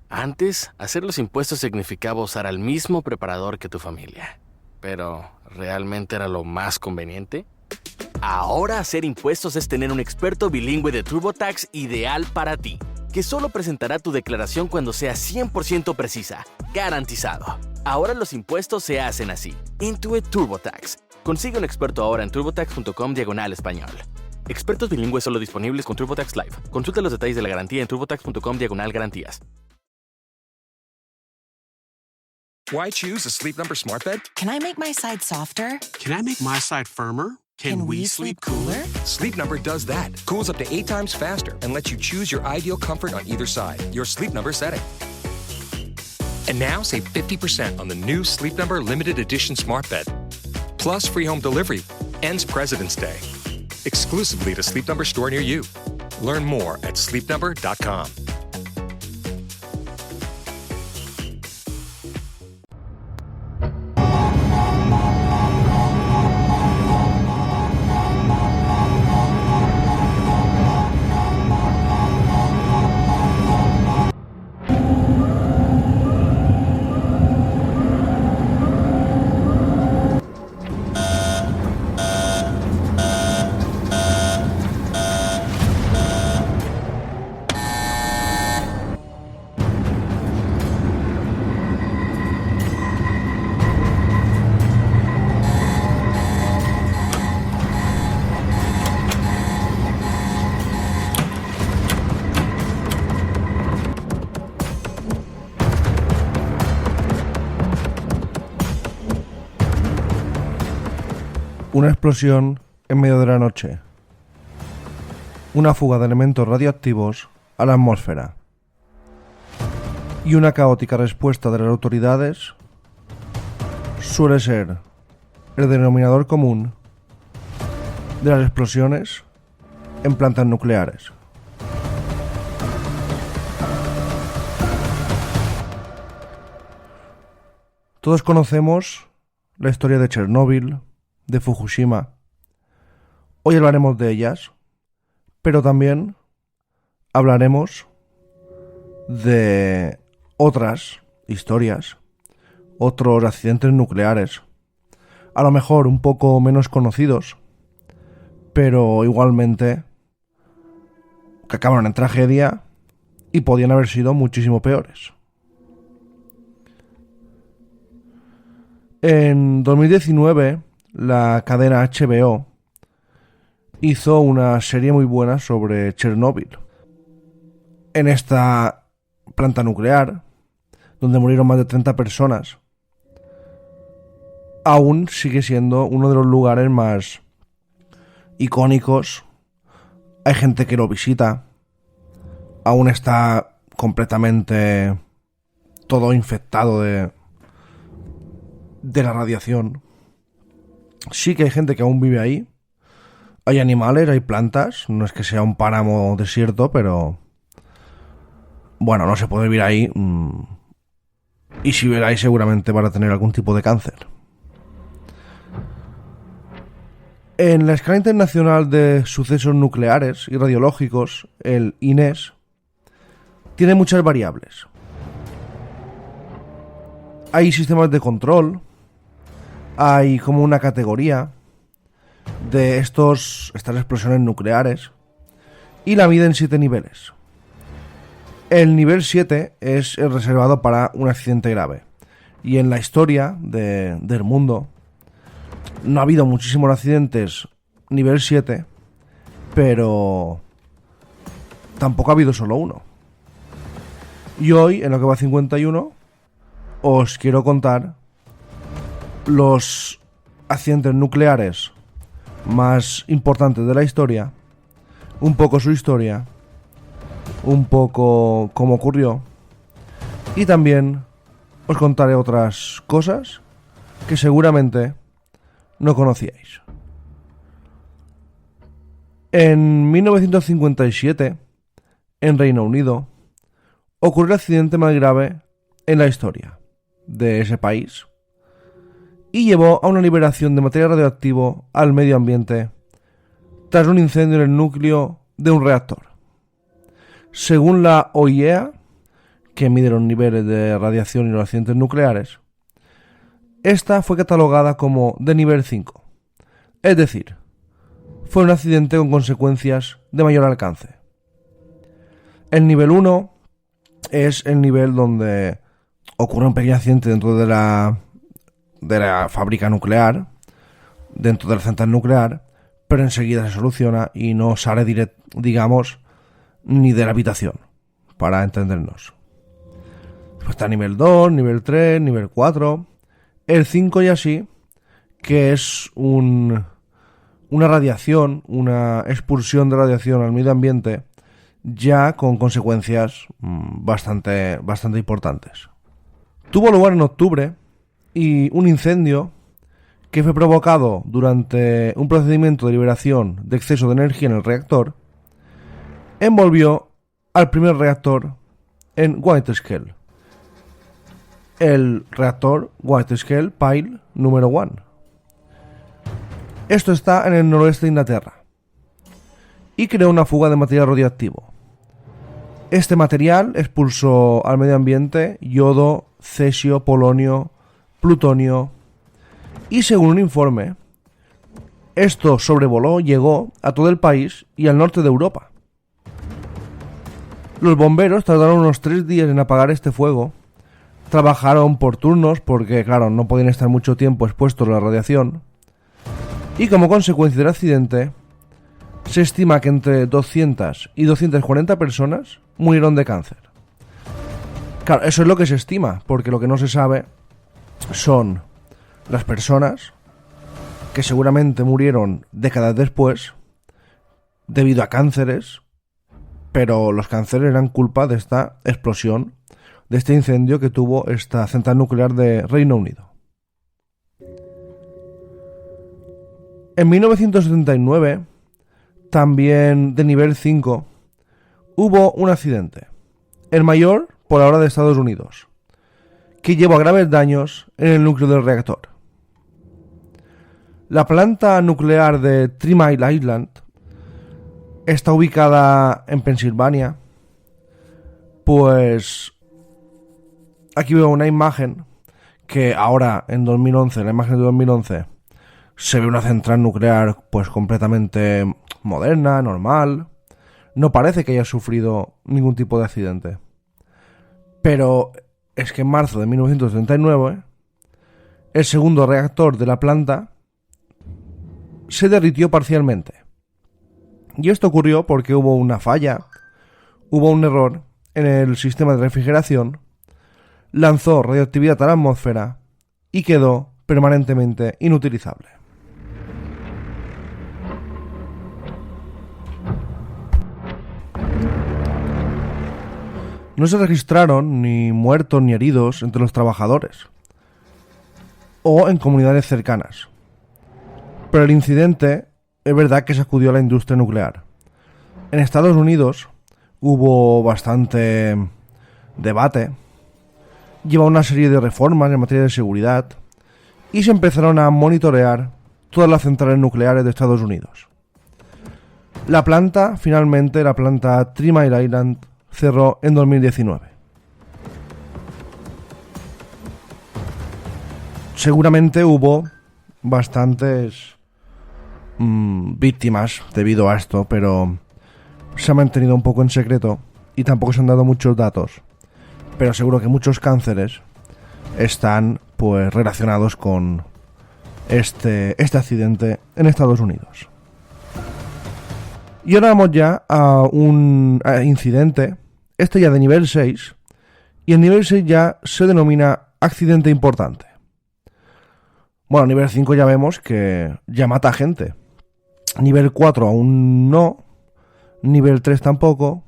Antes, hacer los impuestos significaba usar al mismo preparador que tu familia. Pero, ¿realmente era lo más conveniente? Ahora hacer impuestos es tener un experto bilingüe de TurboTax ideal para ti, que solo presentará tu declaración cuando sea 100% precisa, garantizado. Ahora los impuestos se hacen así. Intuit TurboTax. Consigue un experto ahora en turbotax.com/español. Expertos bilingües solo disponibles con TurboTax Live. Consulta los detalles de la garantía en turbotax.com/garantías. Why choose a Sleep Number smart bed? Can I make my side softer? Can I make my side firmer? Can we sleep cooler? Sleep Number does that. Cools up to 8 times faster and lets you choose your ideal comfort on either side. Your Sleep Number setting. And now save 50% on the new Sleep Number limited edition smart bed. Plus free home delivery. Ends President's Day. Exclusively to Sleep Number store near you. Learn more at sleepnumber.com. Una explosión en medio de la noche. Una fuga de elementos radioactivos a la atmósfera. Y una caótica respuesta de las autoridades suele ser el denominador común de las explosiones en plantas nucleares. Todos conocemos la historia de Chernóbil, de Fukushima. Hoy hablaremos de ellas, pero también hablaremos de otras historias, otros accidentes nucleares, a lo mejor un poco menos conocidos, pero igualmente que acabaron en tragedia y podían haber sido muchísimo peores. En 2019, la cadena HBO hizo una serie muy buena sobre Chernóbil. En esta planta nuclear, donde murieron más de 30 personas, aún sigue siendo uno de los lugares más icónicos. Hay gente que lo visita. Aún está completamente todo infectado de la radiación. Sí que hay gente que aún vive ahí. Hay animales, hay plantas. No es que sea un páramo desierto, pero bueno, no se puede vivir ahí. Y si vive ahí seguramente van a tener algún tipo de cáncer. En la escala internacional de sucesos nucleares y radiológicos, el INES tiene muchas variables. Hay sistemas de control. Hay como una categoría de estas explosiones nucleares y la miden en 7 niveles. El nivel 7 es el reservado para un accidente grave. Y en la historia del mundo no ha habido muchísimos accidentes nivel 7, pero tampoco ha habido solo uno. Y hoy, en lo que va 51, os quiero contar los accidentes nucleares más importantes de la historia, un poco su historia, un poco cómo ocurrió, y también os contaré otras cosas que seguramente no conocíais. En 1957, en Reino Unido, ocurrió el accidente más grave en la historia de ese país y llevó a una liberación de material radioactivo al medio ambiente tras un incendio en el núcleo de un reactor. Según la OIEA, que mide los niveles de radiación y los accidentes nucleares, esta fue catalogada como de nivel 5. Es decir, fue un accidente con consecuencias de mayor alcance. El nivel 1 es el nivel donde ocurre un pequeño accidente dentro de la fábrica nuclear, dentro de la central nuclear, pero enseguida se soluciona y no sale digamos, ni de la habitación, para entendernos. Pues está nivel 2, nivel 3, nivel 4, el 5 y así, que es una radiación, una expulsión de radiación al medio ambiente, ya con consecuencias bastante importantes. Tuvo lugar en octubre y un incendio que fue provocado durante un procedimiento de liberación de exceso de energía en el reactor envolvió al primer reactor en White Scale, el reactor White Scale Pile número 1. Esto está en el noroeste de Inglaterra y creó una fuga de material radioactivo. Este material expulsó al medio ambiente yodo, cesio, polonio, plutonio y, según un informe, esto sobrevoló, llegó a todo el país y al norte de Europa. Los bomberos tardaron unos 3 días en apagar este fuego. Trabajaron por turnos porque, claro, no podían estar mucho tiempo expuestos a la radiación. Y como consecuencia del accidente, se estima que entre 200 y 240 personas murieron de cáncer. Claro, eso es lo que se estima, porque lo que no se sabe son las personas que seguramente murieron décadas después debido a cánceres, pero los cánceres eran culpa de esta explosión, de este incendio que tuvo esta central nuclear de Reino Unido. En 1979, también de nivel 5, hubo un accidente, el mayor por ahora de Estados Unidos, que llevó a graves daños en el núcleo del reactor. La planta nuclear de 3 Mile Island está ubicada en Pensilvania. Pues aquí veo una imagen que ahora en 2011, la imagen de 2011, se ve una central nuclear pues completamente moderna, normal. No parece que haya sufrido ningún tipo de accidente. Pero es que en marzo de 1979, el segundo reactor de la planta se derritió parcialmente. Y esto ocurrió porque hubo una falla, hubo un error en el sistema de refrigeración, lanzó radioactividad a la atmósfera y quedó permanentemente inutilizable. No se registraron ni muertos ni heridos entre los trabajadores o en comunidades cercanas. Pero el incidente es verdad que sacudió a la industria nuclear. En Estados Unidos hubo bastante debate, lleva una serie de reformas en materia de seguridad y se empezaron a monitorear todas las centrales nucleares de Estados Unidos. La planta, finalmente, la planta 3 Mile Island, cerró en 2019. Seguramente hubo bastantes víctimas debido a esto, pero se ha mantenido un poco en secreto y tampoco se han dado muchos datos. Pero seguro que muchos cánceres están pues relacionados con este accidente en Estados Unidos. Y ahora vamos ya a un incidente, este ya de nivel 6, y el nivel 6 ya se denomina accidente importante. Bueno, nivel 5 ya vemos que ya mata gente. Nivel 4 aún no, nivel 3 tampoco,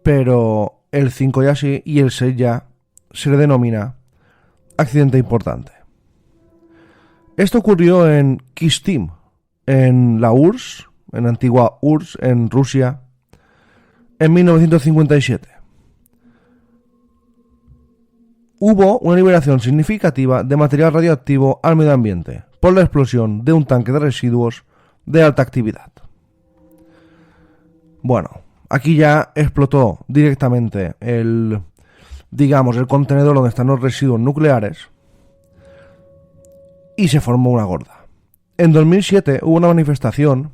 pero el 5 ya sí, y el 6 ya se le denomina accidente importante. Esto ocurrió en Kyshtym, en la URSS, en la antigua URSS, en Rusia, en 1957. Hubo una liberación significativa de material radioactivo al medio ambiente por la explosión de un tanque de residuos de alta actividad. Bueno, aquí ya explotó directamente el digamos, el contenedor donde están los residuos nucleares y se formó una gorda. En 2007 hubo una manifestación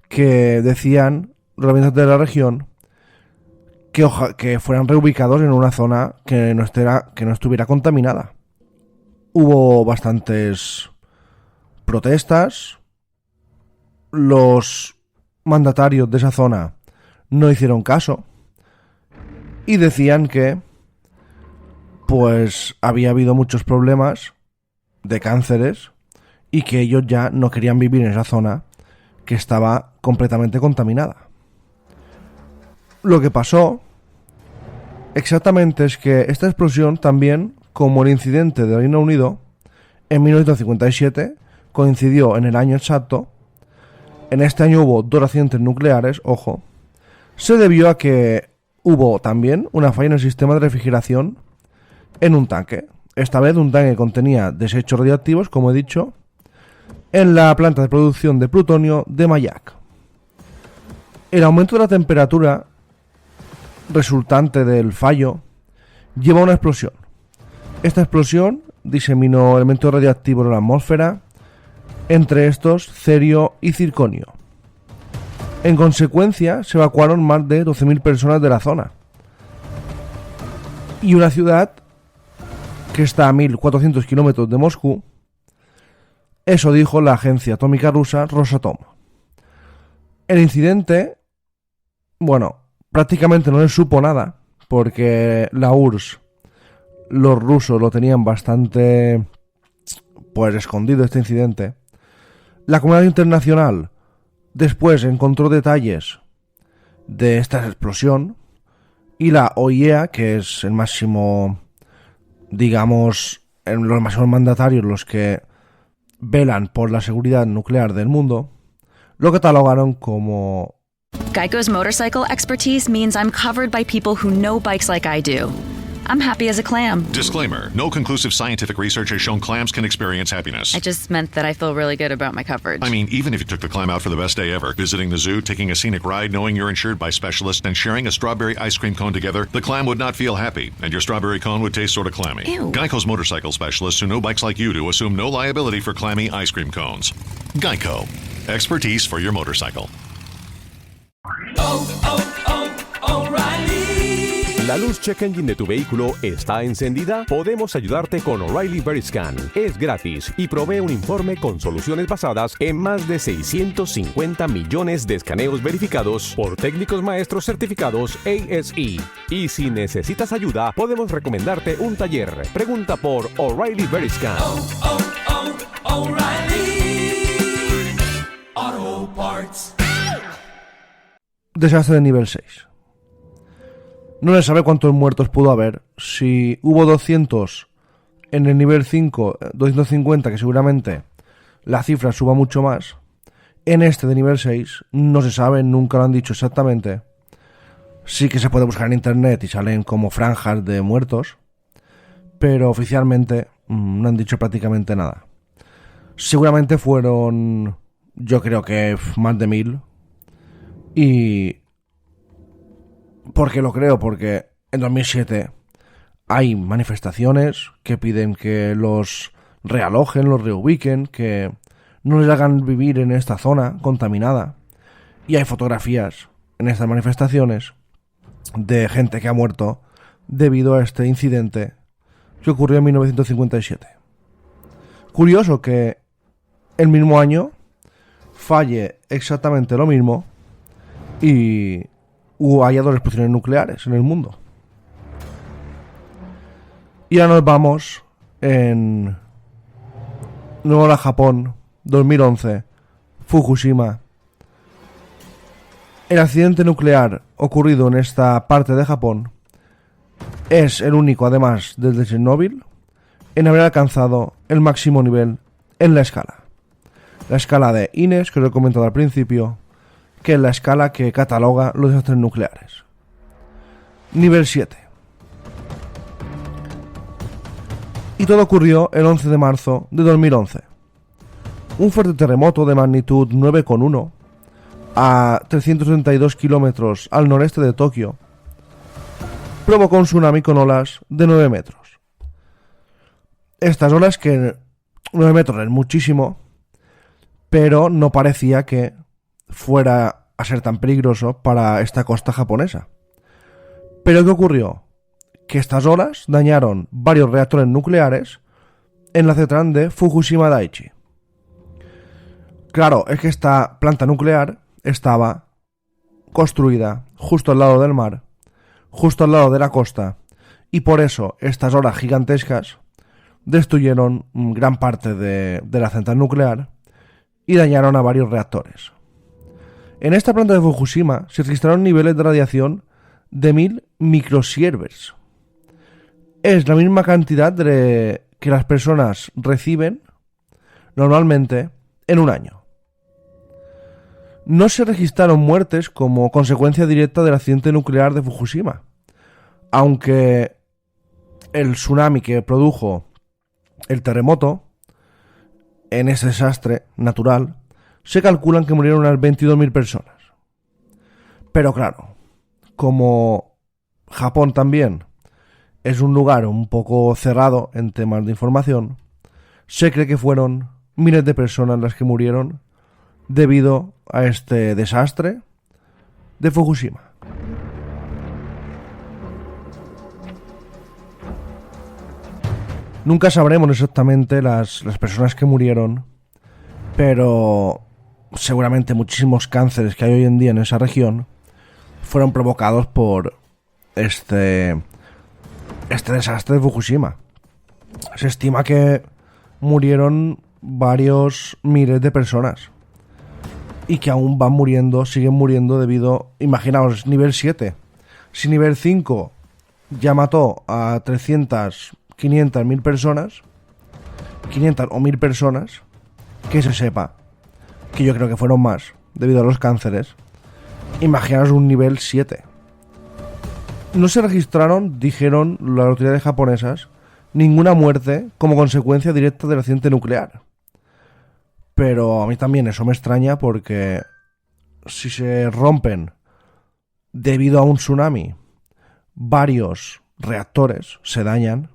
que decían los habitantes de la región que fueran reubicados en una zona que no estuviera contaminada. Hubo bastantes protestas, los mandatarios de esa zona no hicieron caso y decían que pues había habido muchos problemas de cánceres y que ellos ya no querían vivir en esa zona que estaba completamente contaminada. Lo que pasó exactamente es que esta explosión también, como el incidente del Reino Unido en 1957, coincidió en el año exacto. En este año hubo 2 accidentes nucleares, ojo. Se debió a que hubo también una falla en el sistema de refrigeración en un tanque. Esta vez un tanque que contenía desechos radioactivos, como he dicho, en la planta de producción de plutonio de Mayak. El aumento de la temperatura resultante del fallo lleva a una explosión. Esta explosión diseminó elementos radioactivos en la atmósfera, entre estos cerio y circonio. En consecuencia, se evacuaron más de 12.000 personas de la zona. Y una ciudad que está a 1.400 kilómetros de Moscú. Eso dijo la agencia atómica rusa Rosatom. El incidente, bueno, prácticamente no se supo nada, porque la URSS, los rusos lo tenían bastante pues escondido este incidente. La comunidad internacional después encontró detalles de esta explosión y la OIEA, que es el máximo, digamos, los máximos mandatarios, los que velan por la seguridad nuclear del mundo, lo catalogaron como... Geico's motorcycle expertise means I'm covered by people who know bikes like I do. I'm happy as a clam. Disclaimer. No conclusive scientific research has shown clams can experience happiness. I just meant that I feel really good about my coverage. I mean, even if you took the clam out for the best day ever, visiting the zoo, taking a scenic ride, knowing you're insured by specialists, and sharing a strawberry ice cream cone together, the clam would not feel happy, and your strawberry cone would taste sort of clammy. Ew. Geico's motorcycle specialists who know bikes like you do assume no liability for clammy ice cream cones. Geico. Expertise for your motorcycle. ¿La luz check engine de tu vehículo está encendida? Podemos ayudarte con O'Reilly Veriscan. Es gratis y provee un informe con soluciones basadas en más de 650 millones de escaneos verificados por técnicos maestros certificados ASE. Y si necesitas ayuda, podemos recomendarte un taller. Pregunta por O'Reilly Veriscan. O'Reilly Auto Parts. Desastre de nivel 6. No se sabe cuántos muertos pudo haber. Si hubo 200 en el nivel 5, 250, que seguramente la cifra suba mucho más. En este de nivel 6 no se sabe, nunca lo han dicho exactamente. Sí que se puede buscar en internet y salen como franjas de muertos, pero oficialmente no han dicho prácticamente nada. Seguramente fueron, yo creo que más de 1000. Y... ¿por qué lo creo? Porque en 2007 hay manifestaciones que piden que los realojen, los reubiquen, que no les hagan vivir en esta zona contaminada. Y hay fotografías en estas manifestaciones de gente que ha muerto debido a este incidente que ocurrió en 1957. Curioso que el mismo año falle exactamente lo mismo y haya 2 explosiones nucleares en el mundo. Y ahora nos vamos en nuevo a Japón, 2011, Fukushima. El accidente nuclear ocurrido en esta parte de Japón es el único, además del de Chernobyl, en haber alcanzado el máximo nivel en la escala. La escala de INES, que os he comentado al principio, que es la escala que cataloga los desastres nucleares. Nivel 7. Y todo ocurrió el 11 de marzo de 2011. Un fuerte terremoto de magnitud 9,1 a 332 kilómetros al noreste de Tokio provocó un tsunami con olas de 9 metros. Estas olas, que 9 metros es muchísimo, pero no parecía que fuera a ser tan peligroso para esta costa japonesa. ¿Pero qué ocurrió? Que estas olas dañaron varios reactores nucleares en la central de Fukushima Daiichi. Claro, es que esta planta nuclear estaba construida justo al lado del mar, justo al lado de la costa, y por eso estas olas gigantescas destruyeron gran parte de la central nuclear y dañaron a varios reactores. En esta planta de Fukushima se registraron niveles de radiación de 1000 microsieverts. Es la misma cantidad que las personas reciben normalmente en un año. No se registraron muertes como consecuencia directa del accidente nuclear de Fukushima, aunque el tsunami que produjo el terremoto en ese desastre natural se calculan que murieron unas 22.000 personas. Pero claro, como Japón también es un lugar un poco cerrado en temas de información, se cree que fueron miles de personas las que murieron debido a este desastre de Fukushima. Nunca sabremos exactamente las personas que murieron, pero seguramente muchísimos cánceres que hay hoy en día en esa región fueron provocados por este desastre de Fukushima. Se estima que murieron varios miles de personas y que aún van muriendo, siguen muriendo debido, imaginaos, nivel 7. Si nivel 5 ya mató a 300, 500, 1000 personas, 500 o 1000 personas, que se sepa, que yo creo que fueron más debido a los cánceres, imaginaos un nivel 7. No se registraron, dijeron las autoridades japonesas, ninguna muerte como consecuencia directa del accidente nuclear. Pero a mí también eso me extraña, porque si se rompen debido a un tsunami varios reactores, se dañan,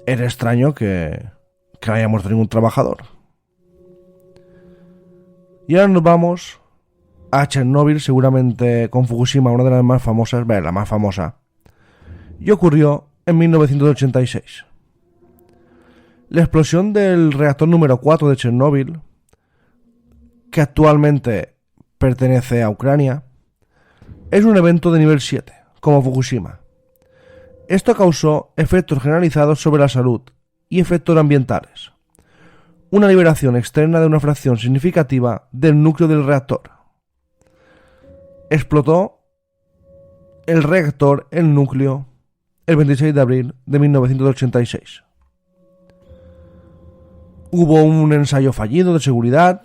es extraño que no haya muerto ningún trabajador. Y ahora nos vamos a Chernóbil, seguramente con Fukushima, una de las más famosas, la más famosa, y ocurrió en 1986. La explosión del reactor número 4 de Chernóbil, que actualmente pertenece a Ucrania, es un evento de nivel 7, como Fukushima. Esto causó efectos generalizados sobre la salud y efectos ambientales. Una liberación externa de una fracción significativa del núcleo del reactor. Explotó el reactor, el núcleo, el 26 de abril de 1986. Hubo un ensayo fallido de seguridad.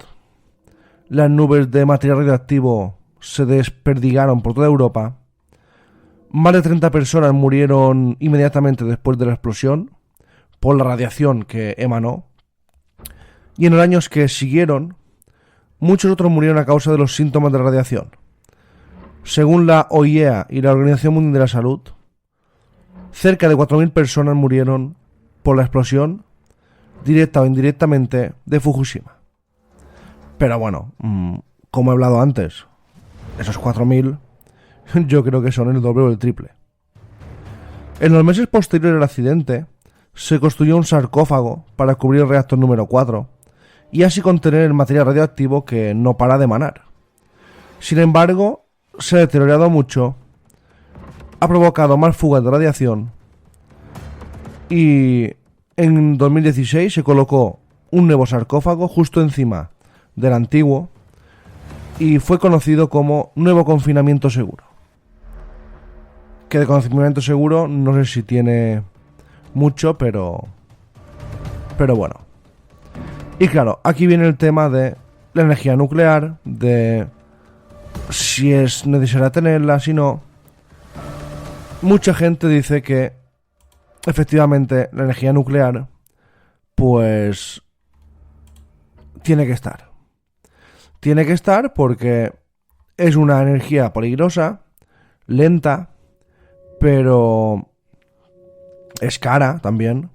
Las nubes de material radioactivo se desperdigaron por toda Europa. Más de 30 personas murieron inmediatamente después de la explosión por la radiación que emanó. Y en los años que siguieron, muchos otros murieron a causa de los síntomas de radiación. Según la OIEA y la Organización Mundial de la Salud, cerca de 4.000 personas murieron por la explosión, directa o indirectamente, de Fukushima. Pero bueno, como he hablado antes, esos 4.000 yo creo que son el doble o el triple. En los meses posteriores al accidente, se construyó un sarcófago para cubrir el reactor número 4 y así contener el material radioactivo que no para de emanar. Sin embargo, se ha deteriorado mucho, ha provocado más fugas de radiación y en 2016 se colocó un nuevo sarcófago justo encima del antiguo y fue conocido como nuevo confinamiento seguro. Que de confinamiento seguro no sé si tiene mucho, pero bueno. Y claro, aquí viene el tema de la energía nuclear, de si es necesaria tenerla, si no. Mucha gente dice que efectivamente la energía nuclear pues tiene que estar. Tiene que estar porque es una energía peligrosa, lenta, pero es cara también.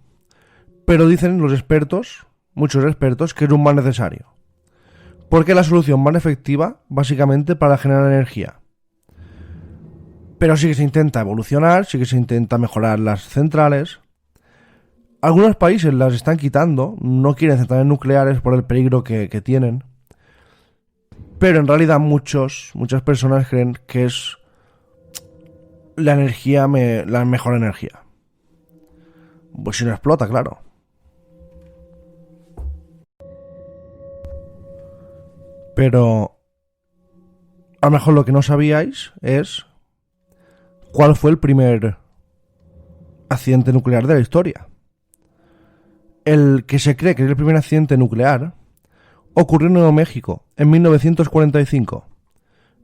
Pero dicen los expertos, muchos expertos, que es un mal necesario. Porque es la solución más efectiva, básicamente, para generar energía. Pero sí que se intenta evolucionar, sí que se intenta mejorar las centrales. Algunos países las están quitando, no quieren centrales nucleares por el peligro que tienen. Pero en realidad muchas personas creen que es la mejor energía. Pues si no explota, claro. Pero a lo mejor lo que no sabíais es cuál fue el primer accidente nuclear de la historia. El que se cree que es el primer accidente nuclear ocurrió en Nuevo México en 1945,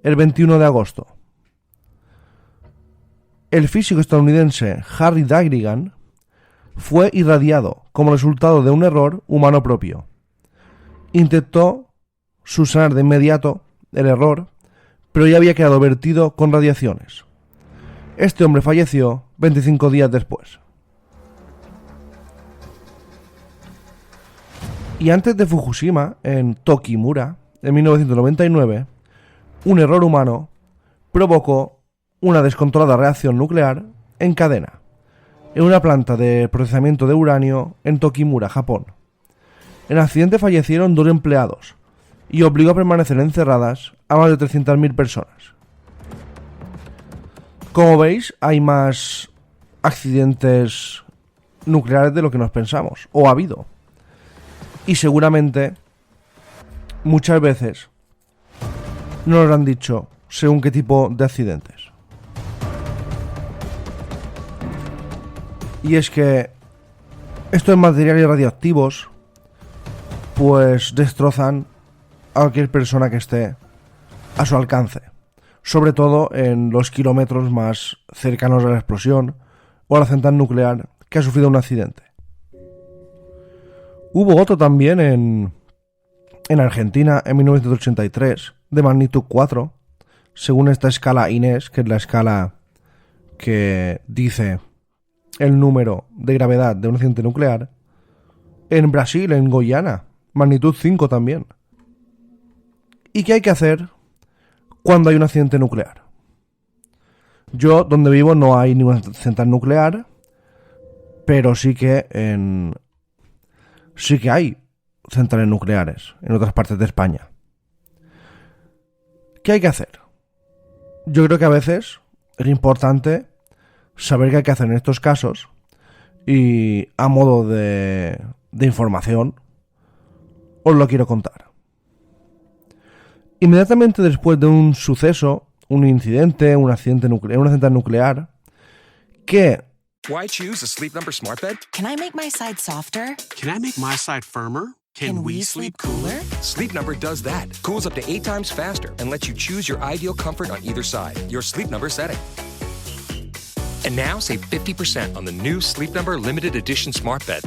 el 21 de agosto. El físico estadounidense Harry Daghrigan fue irradiado como resultado de un error humano propio. Intentó subsanar de inmediato el error, pero ya había quedado vertido con radiaciones. Este hombre falleció 25 días después. Y antes de Fukushima, en Tokimura, en 1999, un error humano provocó una descontrolada reacción nuclear en cadena, en una planta de procesamiento de uranio en Tokimura, Japón. En el accidente fallecieron 2 empleados y obligó a permanecer encerradas a más de 300.000 personas. Como veis, hay más accidentes nucleares de lo que nos pensamos, o ha habido. Y seguramente, muchas veces, no nos han dicho según qué tipo de accidentes. Y es que estos materiales radioactivos pues destrozan a cualquier persona que esté a su alcance, sobre todo en los kilómetros más cercanos a la explosión o a la central nuclear que ha sufrido un accidente. Hubo otro también en Argentina en 1983 de magnitud 4, según esta escala INES, que es la escala que dice el número de gravedad de un accidente nuclear. En Brasil, en Goiânia, magnitud 5 también. ¿Y qué hay que hacer cuando hay un accidente nuclear? Yo, donde vivo, no hay ninguna central nuclear, pero sí que hay centrales nucleares en otras partes de España. ¿Qué hay que hacer? Yo creo que a veces es importante saber qué hay que hacer en estos casos, y a modo de información os lo quiero contar. Inmediatamente después de un suceso, un incidente, un accidente nuclear, una central nuclear, que Why choose a Sleep Number smart bed? Can I make my side softer? Can I make my side firmer? Can we sleep cooler? Sleep Number does that. Cools up to 8 times faster and lets you choose your ideal comfort on either side, your Sleep Number setting. And now save 50% on the new Sleep Number Limited Edition Smart Bed.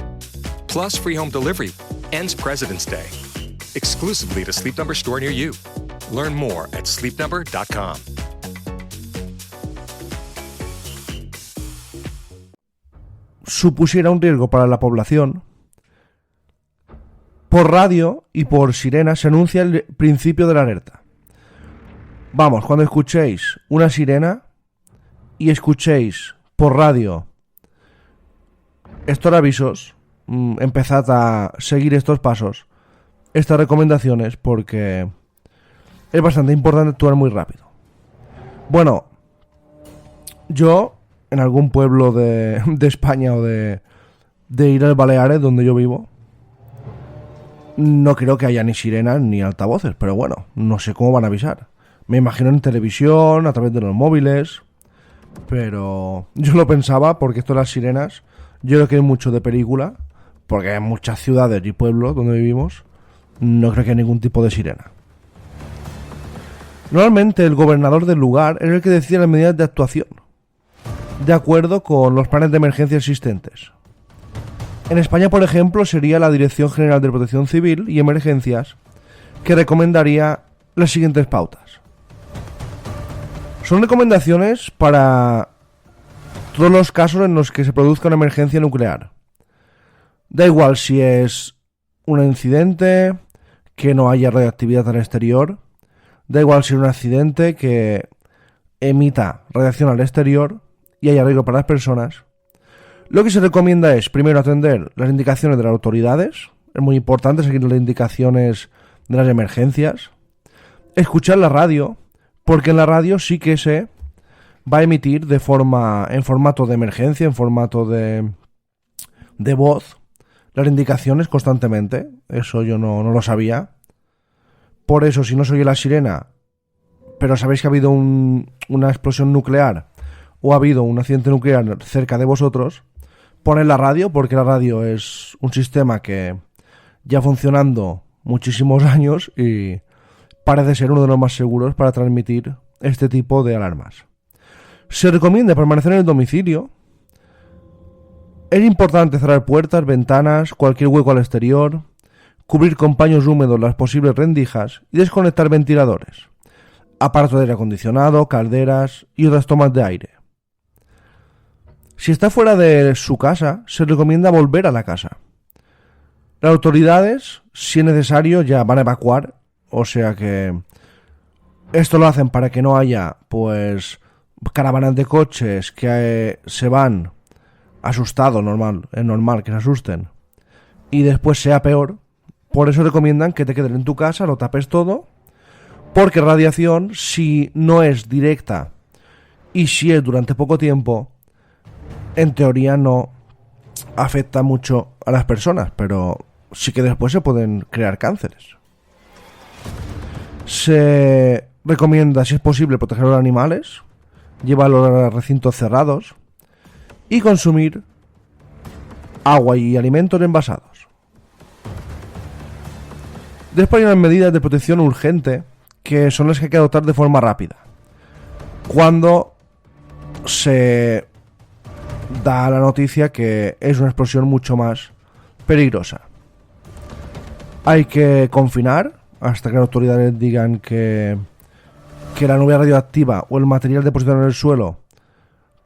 Plus free home delivery. Ends President's Day. Exclusively at a Sleep Number store near you. Learn more at sleepnumber.com. Supusiera un riesgo para la población, por radio y por sirena se anuncia el principio de la alerta. Vamos, cuando escuchéis una sirena y escuchéis por radio estos avisos, empezad a seguir estos pasos, estas recomendaciones, porque es bastante importante actuar muy rápido. Bueno, yo en algún pueblo de España o de Islas Baleares, donde yo vivo, no creo que haya ni sirenas ni altavoces, pero bueno, no sé cómo van a avisar. Me imagino en televisión, a través de los móviles, pero yo lo pensaba, porque esto de las sirenas, yo creo que hay mucho de película, porque hay muchas ciudades y pueblos donde vivimos, no creo que haya ningún tipo de sirena. Normalmente el gobernador del lugar es el que decide las medidas de actuación, de acuerdo con los planes de emergencia existentes. En España, por ejemplo, sería la Dirección General de Protección Civil y Emergencias, que recomendaría las siguientes pautas. Son recomendaciones para todos los casos en los que se produzca una emergencia nuclear. Da igual si es un incidente, que no haya radioactividad al exterior, da igual si es un accidente que emita radiación al exterior y haya riesgo para las personas. Lo que se recomienda es, primero, atender las indicaciones de las autoridades. Es muy importante seguir las indicaciones de las emergencias. Escuchar la radio, porque en la radio sí que se va a emitir en formato de emergencia, en formato de voz, las indicaciones constantemente. Eso yo no lo sabía. Por eso, si no se oye la sirena, pero sabéis que ha habido una explosión nuclear o ha habido un accidente nuclear cerca de vosotros, poned la radio, porque la radio es un sistema que ya funcionando muchísimos años y parece ser uno de los más seguros para transmitir este tipo de alarmas. Se recomienda permanecer en el domicilio. Es importante cerrar puertas, ventanas, cualquier hueco al exterior, cubrir con paños húmedos las posibles rendijas y desconectar ventiladores, aparatos de aire acondicionado, calderas y otras tomas de aire. Si está fuera de su casa, se recomienda volver a la casa. Las autoridades, si es necesario, ya van a evacuar, o sea que esto lo hacen para que no haya, pues, caravanas de coches que se van asustados, es normal que se asusten, y después sea peor. Por eso recomiendan que te quedes en tu casa, lo tapes todo, porque radiación, si no es directa y si es durante poco tiempo, en teoría no afecta mucho a las personas, pero sí que después se pueden crear cánceres. Se recomienda, si es posible, proteger a los animales, llevarlos a recintos cerrados y consumir agua y alimentos envasados. Después hay unas medidas de protección urgente que son las que hay que adoptar de forma rápida. Cuando se da la noticia que es una explosión mucho más peligrosa. Hay que confinar hasta que las autoridades digan que la nube radioactiva o el material depositado en el suelo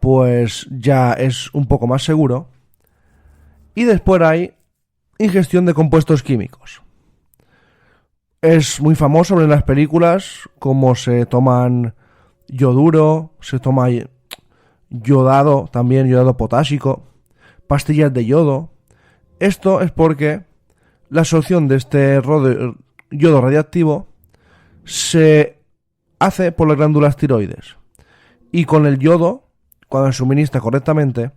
pues ya es un poco más seguro. Y después hay ingestión de compuestos químicos. Es muy famoso en las películas cómo se toman yoduro, se toma yodado, también yodado potásico, pastillas de yodo. Esto es porque la absorción de este yodo radiactivo se hace por las glándulas tiroides. Y con el yodo, cuando se suministra correctamente,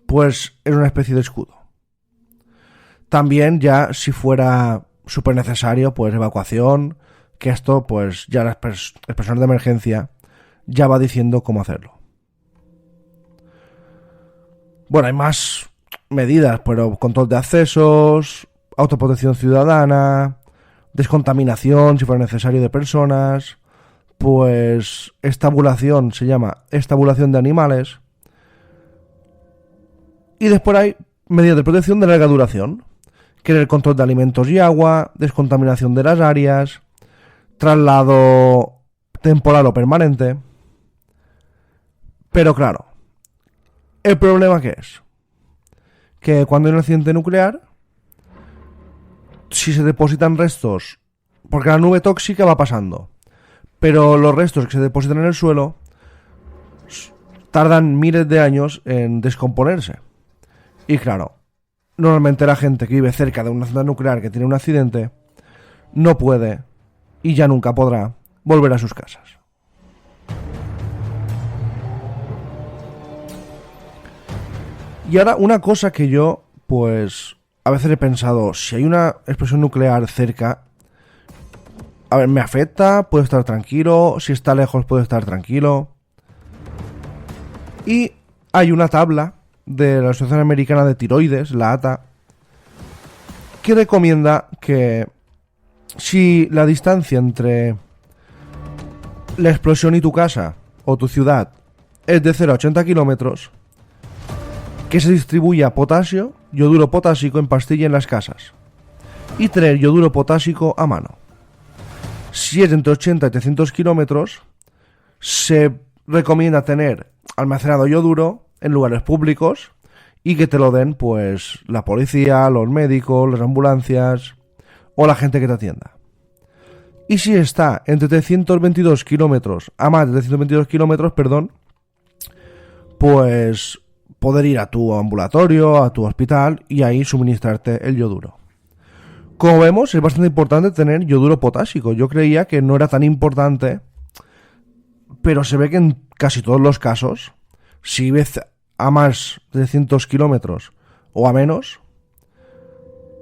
pues es una especie de escudo. También ya si fuera súper necesario, pues evacuación, que esto pues ya el personal de emergencia ya va diciendo cómo hacerlo. Bueno, hay más medidas, pero control de accesos, autoprotección ciudadana, descontaminación si fuera necesario de personas, pues estabulación, se llama estabulación de animales. Y después hay medidas de protección de larga duración, que es el control de alimentos y agua, descontaminación de las áreas, traslado temporal o permanente. Pero claro, ¿el problema qué es? Que cuando hay un accidente nuclear, si se depositan restos, porque la nube tóxica va pasando, pero los restos que se depositan en el suelo tardan miles de años en descomponerse. Y claro, normalmente la gente que vive cerca de una central nuclear que tiene un accidente no puede y ya nunca podrá volver a sus casas. Y ahora una cosa que yo, pues, a veces he pensado, si hay una explosión nuclear cerca, a ver, ¿me afecta? ¿Puedo estar tranquilo? Si está lejos, ¿puedo estar tranquilo? Y hay una tabla de la Asociación Americana de Tiroides, la ATA, que recomienda que si la distancia entre la explosión y tu casa o tu ciudad es de 0 a 80 kilómetros, que se distribuya potasio, yoduro potásico en pastilla en las casas y tener yoduro potásico a mano. Si es entre 80 y 300 kilómetros, se recomienda tener almacenado yoduro en lugares públicos y que te lo den pues la policía, los médicos, las ambulancias o la gente que te atienda. Y si está entre 322 kilómetros, a más de 322 kilómetros, pues poder ir a tu ambulatorio, a tu hospital y ahí suministrarte el yoduro. Como vemos, es bastante importante tener yoduro potásico. Yo creía que no era tan importante, pero se ve que en casi todos los casos, si ves a más de 300 kilómetros o a menos,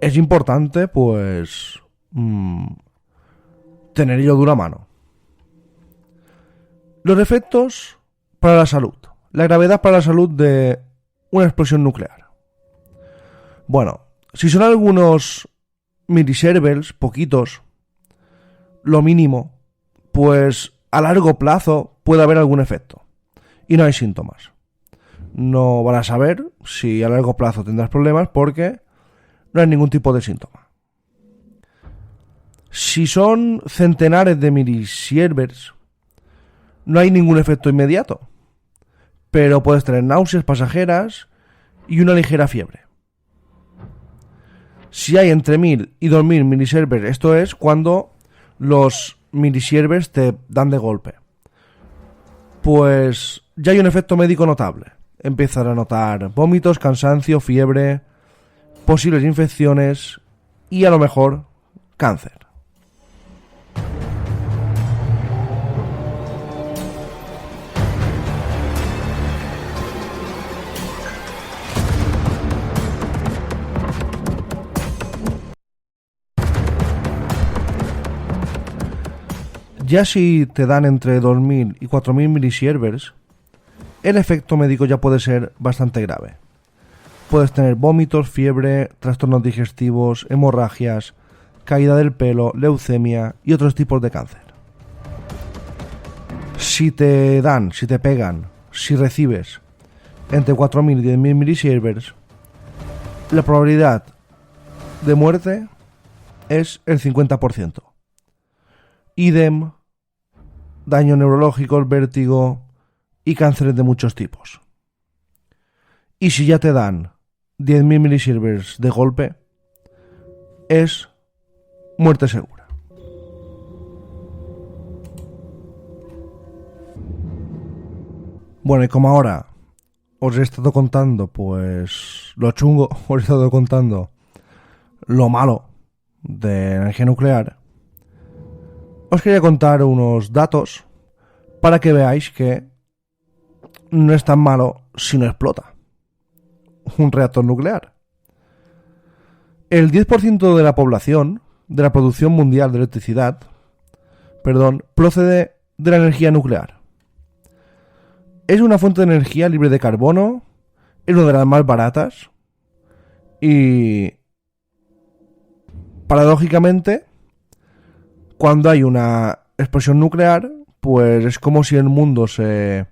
es importante pues tener yoduro a mano. Los efectos para la salud. La gravedad para la salud de una explosión nuclear. Bueno, si son algunos millisieverts, poquitos, lo mínimo, pues a largo plazo puede haber algún efecto. Y no hay síntomas. No van a saber si a largo plazo tendrás problemas porque no hay ningún tipo de síntoma. Si son centenares de millisieverts, no hay ningún efecto inmediato, pero puedes tener náuseas pasajeras y una ligera fiebre. Si hay entre 1000 y 2000 millisieverts, esto es cuando los millisieverts te dan de golpe, pues ya hay un efecto médico notable. Empiezas a notar vómitos, cansancio, fiebre, posibles infecciones y a lo mejor cáncer. Ya si te dan entre 2000 y 4000 millisieverts, el efecto médico ya puede ser bastante grave. Puedes tener vómitos, fiebre, trastornos digestivos, hemorragias, caída del pelo, leucemia y otros tipos de cáncer. Si te dan, si te pegan, si recibes entre 4000 y 10000 millisieverts, la probabilidad de muerte es el 50%. Idem, daño neurológico, vértigo y cánceres de muchos tipos. Y si ya te dan 10.000 millisieverts de golpe, es muerte segura. Bueno, y como ahora os he estado contando pues lo chungo, os he estado contando lo malo de la energía nuclear, os quería contar unos datos para que veáis que no es tan malo si no explota un reactor nuclear. El 10% de la población, de la producción mundial de electricidad, procede de la energía nuclear. Es una fuente de energía libre de carbono, es una de las más baratas y, paradójicamente, cuando hay una explosión nuclear, pues es como si el mundo se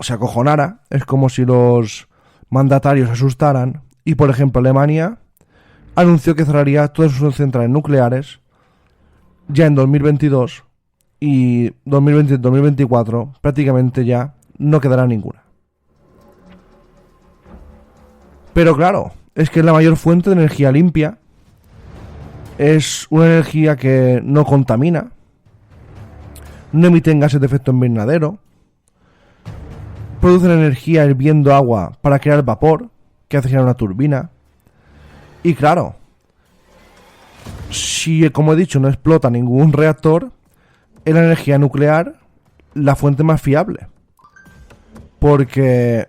acojonara, es como si los mandatarios se asustaran y, por ejemplo, Alemania anunció que cerraría todas sus centrales nucleares ya en 2022 y 2020-2024 prácticamente ya no quedará ninguna. Pero claro, es que es la mayor fuente de energía limpia. Es una energía que no contamina, no emiten gases de efecto invernadero, producen energía hirviendo agua para crear vapor, que hace girar una turbina. Y claro, si, como he dicho, no explota ningún reactor, es la energía nuclear la fuente más fiable. Porque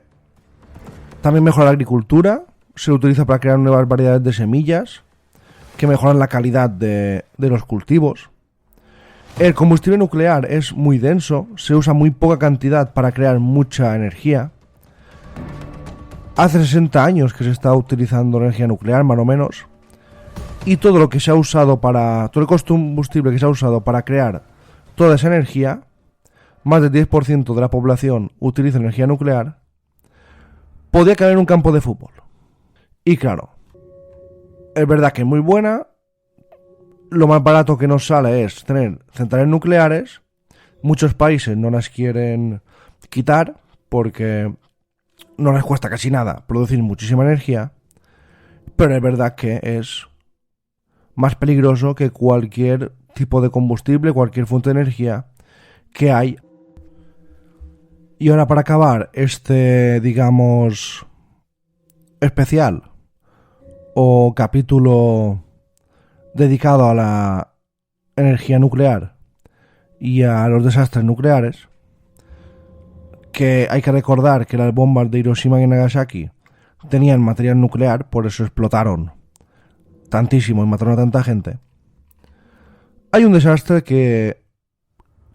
también mejora la agricultura, se utiliza para crear nuevas variedades de semillas, que mejoran la calidad de los cultivos. El combustible nuclear es muy denso, se usa muy poca cantidad para crear mucha energía. Hace 60 años que se está utilizando energía nuclear, más o menos, y todo lo que se ha usado todo el combustible que se ha usado para crear toda esa energía, más del 10% de la población utiliza energía nuclear, podía caer en un campo de fútbol. Y claro, es verdad que es muy buena. Lo más barato que nos sale es tener centrales nucleares, Muchos países no las quieren quitar porque no les cuesta casi nada producir muchísima energía, pero es verdad que es más peligroso que cualquier tipo de combustible, cualquier fuente de energía que hay. Y ahora, para acabar este, digamos, especial o capítulo dedicado a la energía nuclear y a los desastres nucleares, que hay que recordar que las bombas de Hiroshima y Nagasaki tenían material nuclear, por eso explotaron tantísimo y mataron a tanta gente. Hay un desastre que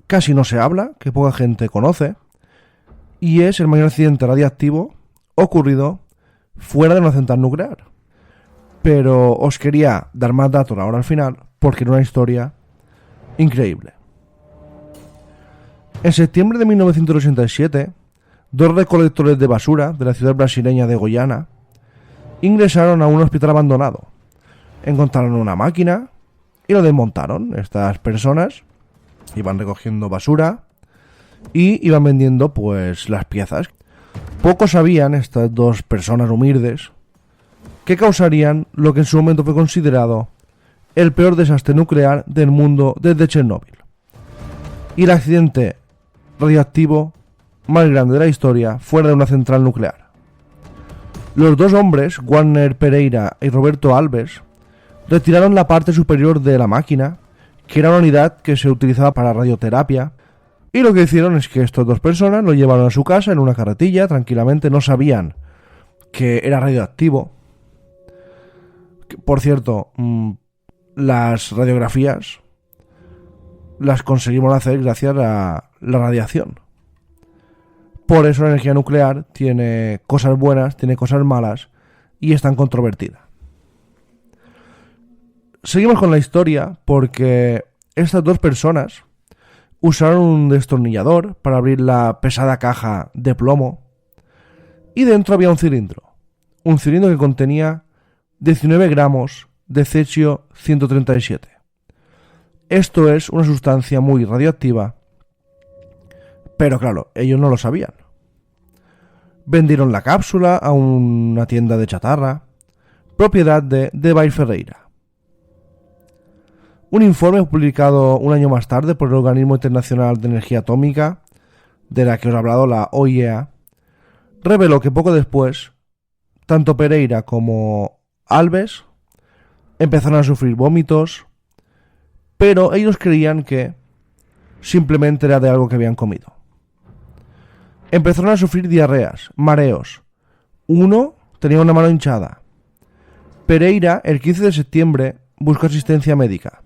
casi no se habla, que poca gente conoce, y es el mayor accidente radiactivo ocurrido fuera de una central nuclear. Pero os quería dar más datos ahora al final, porque era una historia increíble. En septiembre de 1987, 2 recolectores de basura de la ciudad brasileña de Goiânia ingresaron a un hospital abandonado. Encontraron una máquina y lo desmontaron. Estas personas iban recogiendo basura y iban vendiendo pues las piezas. Poco sabían estas 2 personas humildes que causarían lo que en su momento fue considerado el peor desastre nuclear del mundo desde Chernóbil, y el accidente radioactivo más grande de la historia fuera de una central nuclear. Los 2 hombres, Warner Pereira y Roberto Alves, retiraron la parte superior de la máquina, que era una unidad que se utilizaba para radioterapia, y lo que hicieron es que estas 2 personas lo llevaron a su casa en una carretilla, tranquilamente. No sabían que era radioactivo. Por cierto, las radiografías las conseguimos hacer gracias a la radiación. Por eso la energía nuclear tiene cosas buenas, tiene cosas malas y es tan controvertida. Seguimos con la historia porque estas 2 personas usaron un destornillador para abrir la pesada caja de plomo y dentro había un cilindro que contenía 19 gramos de cesio 137. Esto es una sustancia muy radioactiva, pero claro, ellos no lo sabían. Vendieron la cápsula a una tienda de chatarra, propiedad de Bair Ferreira. Un informe publicado un año más tarde por el Organismo Internacional de Energía Atómica, de la que os he hablado, la OIEA, reveló que poco después, tanto Pereira como Alves empezaron a sufrir vómitos, pero ellos creían que simplemente era de algo que habían comido. Empezaron a sufrir diarreas, mareos. Uno tenía una mano hinchada. Pereira, el 15 de septiembre, buscó asistencia médica.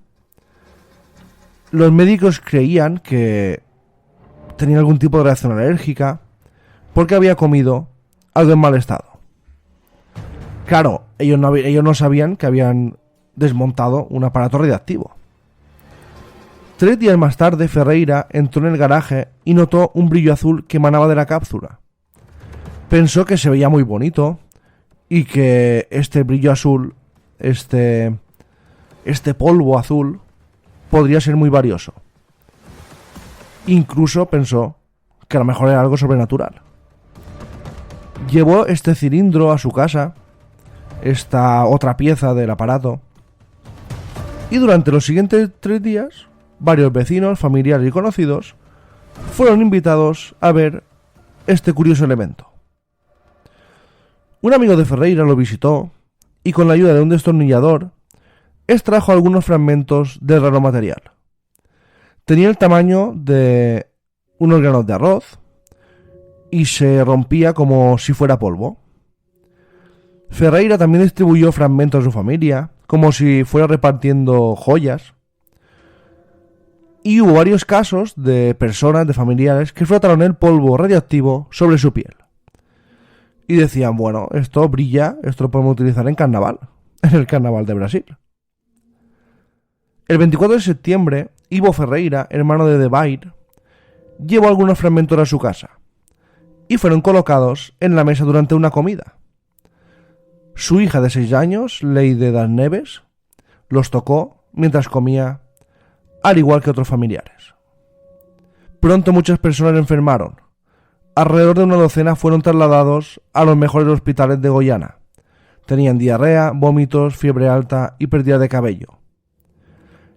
Los médicos creían que tenía algún tipo de reacción alérgica porque había comido algo en mal estado. Claro, ellos no sabían que habían desmontado un aparato radiactivo. 3 días más tarde, Ferreira entró en el garaje y notó un brillo azul que emanaba de la cápsula. Pensó que se veía muy bonito y que este brillo azul, este polvo azul, podría ser muy valioso. Incluso pensó que a lo mejor era algo sobrenatural. Llevó este cilindro a su casa, esta otra pieza del aparato, y durante los siguientes 3 días, varios vecinos, familiares y conocidos fueron invitados a ver este curioso elemento. Un amigo de Ferreira lo visitó y con la ayuda de un destornillador extrajo algunos fragmentos del raro material. Tenía el tamaño de unos granos de arroz y se rompía como si fuera polvo. Ferreira también distribuyó fragmentos a su familia, como si fuera repartiendo joyas. Y hubo varios casos de personas, de familiares, que frotaron el polvo radioactivo sobre su piel. Y decían, bueno, esto brilla, esto lo podemos utilizar en carnaval, en el carnaval de Brasil. El 24 de septiembre, Ivo Ferreira, hermano de Bair, llevó algunos fragmentos a su casa y fueron colocados en la mesa durante una comida. Su hija de 6 años, Leide das Neves, los tocó mientras comía, al igual que otros familiares. Pronto muchas personas enfermaron. Alrededor de una docena fueron trasladados a los mejores hospitales de Guyana. Tenían diarrea, vómitos, fiebre alta y pérdida de cabello.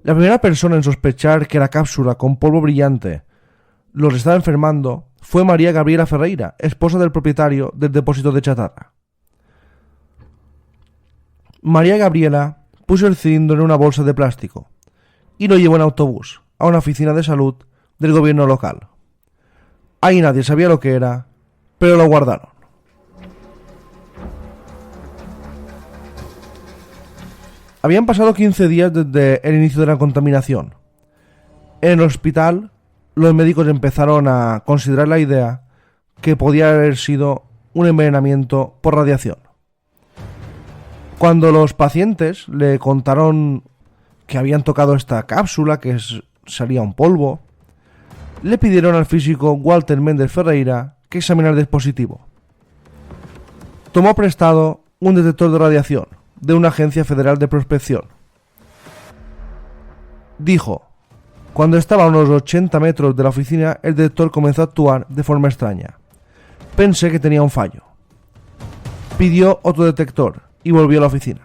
La primera persona en sospechar que la cápsula con polvo brillante los estaba enfermando fue María Gabriela Ferreira, esposa del propietario del depósito de chatarra. María Gabriela puso el cilindro en una bolsa de plástico y lo llevó en autobús a una oficina de salud del gobierno local. Ahí nadie sabía lo que era, pero lo guardaron. Habían pasado 15 días desde el inicio de la contaminación. En el hospital, los médicos empezaron a considerar la idea que podía haber sido un envenenamiento por radiación. Cuando los pacientes le contaron que habían tocado esta cápsula, que salía un polvo, le pidieron al físico Walter Méndez Ferreira que examinara el dispositivo. Tomó prestado un detector de radiación de una agencia federal de prospección. Dijo: cuando estaba a unos 80 metros de la oficina, el detector comenzó a actuar de forma extraña. Pensé que tenía un fallo. Pidió otro detector y volvió a la oficina.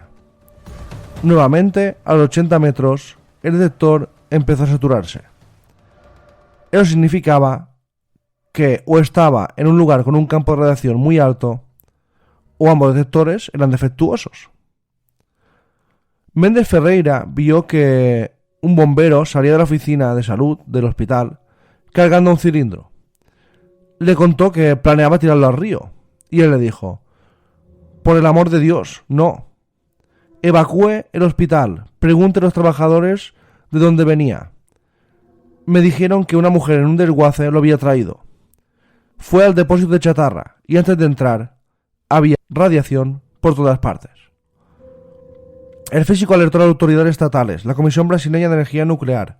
Nuevamente, a los 80 metros, el detector empezó a saturarse. Eso significaba que o estaba en un lugar con un campo de radiación muy alto, o ambos detectores eran defectuosos. Méndez Ferreira vio que un bombero salía de la oficina de salud del hospital cargando un cilindro. Le contó que planeaba tirarlo al río, y él le dijo: por el amor de Dios, no. Evacúe el hospital, pregunte a los trabajadores de dónde venía. Me dijeron que una mujer en un desguace lo había traído. Fue al depósito de chatarra y antes de entrar había radiación por todas partes. El físico alertó a las autoridades estatales, la Comisión Brasileña de Energía Nuclear.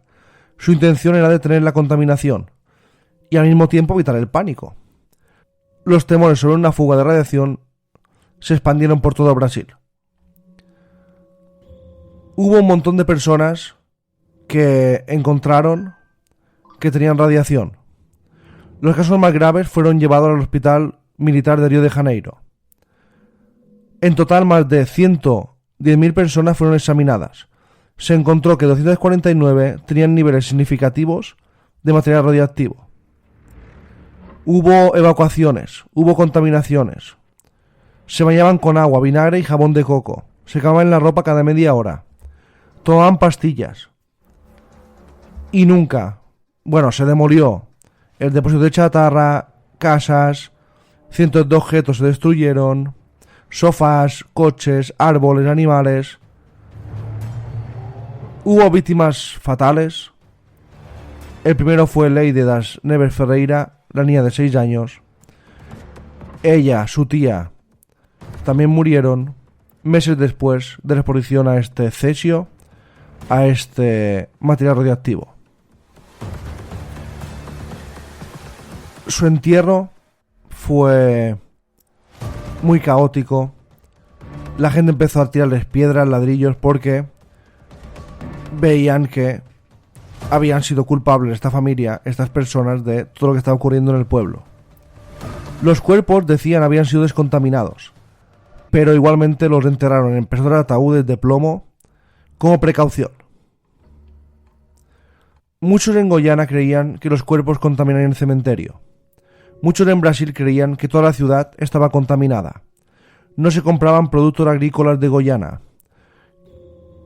Su intención era detener la contaminación y al mismo tiempo evitar el pánico. Los temores sobre una fuga de radiación se expandieron por todo Brasil. Hubo un montón de personas que encontraron que tenían radiación. Los casos más graves fueron llevados al Hospital Militar de Río de Janeiro. En total, más de 110.000 personas fueron examinadas. Se encontró que 249 tenían niveles significativos de material radioactivo. Hubo evacuaciones, hubo contaminaciones. Se bañaban con agua, vinagre y jabón de coco. Se cambiaban la ropa cada media hora. Tomaban pastillas. Y nunca, se demolió el depósito de chatarra, casas, cientos de objetos se destruyeron, sofás, coches, árboles, animales. Hubo víctimas fatales. El primero fue Leide das Neves Ferreira, la niña de 6 años. Ella, su tía, también murieron meses después de la exposición a este cesio, a este material radioactivo. Su entierro fue muy caótico. La gente empezó a tirarles piedras, ladrillos, porque veían que habían sido culpables esta familia, estas personas, de todo lo que estaba ocurriendo en el pueblo. Los cuerpos, decían, habían sido descontaminados, pero igualmente los enterraron en pesados ataúdes de plomo como precaución. Muchos en Guyana creían que los cuerpos contaminaban el cementerio. Muchos en Brasil creían que toda la ciudad estaba contaminada. No se compraban productos agrícolas de Guyana.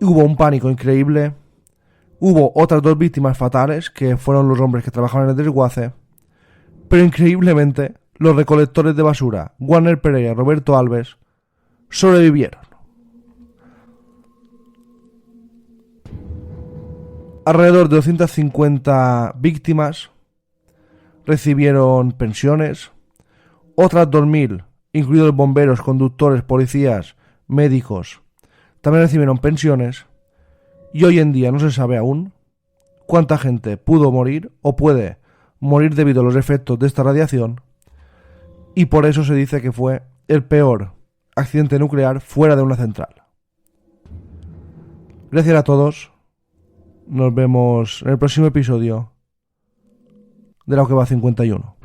Hubo un pánico increíble. Hubo otras 2 víctimas fatales, que fueron los hombres que trabajaban en el desguace. Pero increíblemente, los recolectores de basura, Warner Pereira y Roberto Alves, sobrevivieron. Alrededor de 250 víctimas recibieron pensiones. Otras 2.000, incluidos bomberos, conductores, policías, médicos, también recibieron pensiones. Y hoy en día no se sabe aún cuánta gente pudo morir o puede morir debido a los efectos de esta radiación. Y por eso se dice que fue el peor accidente nuclear fuera de una central. Gracias a todos. Nos vemos en el próximo episodio de la UKEBA 51.